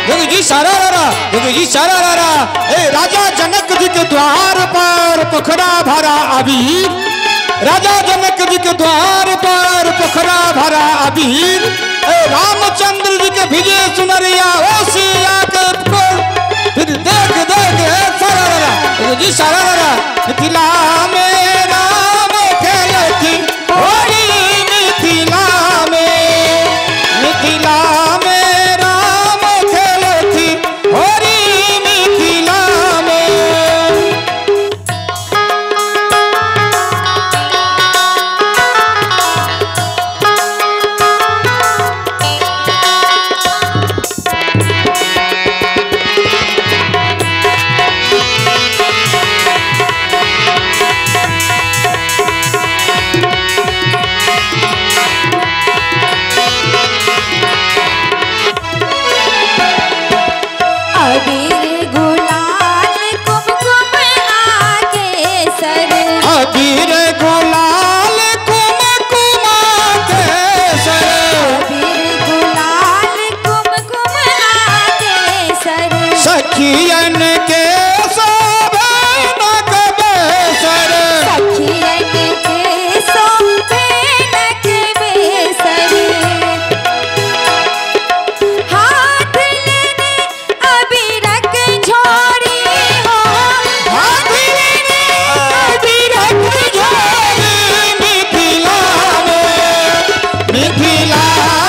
जोगी जी सारा रा, जोगी जी सारा रा। ए राजा जनक जी के द्वार पर पोखरा भरा अबीर, राजा जनक जी के द्वार पर पोखरा भरा अबीर। रामचंद्र जी के भिजे सुनरिया ओ सिया के फिर देख देख सारा जी सारा मिथिला में राम खेले थी होली, मिथिला में राम खेले थी होली, मिथिला में। सखियन के शोभे नक बेसर, सखियन के शोभे नक बेसर। हाथ लेने अबीरक झोरी हो, हाथ लेने अबीरक झोरी। मिथिला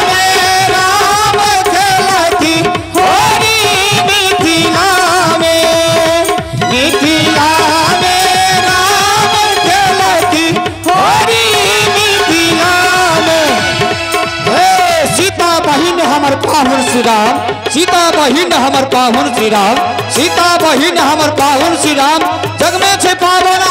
में राम खेलती होली, मिथिला में राम खेलती होली, मिथिला में। सीता बहिन हमर पाहुन श्री राम, सीता बहिन हमर पाहुन श्री राम, सीता बहिन हमर पाहुन श्री राम। जग में छे पावन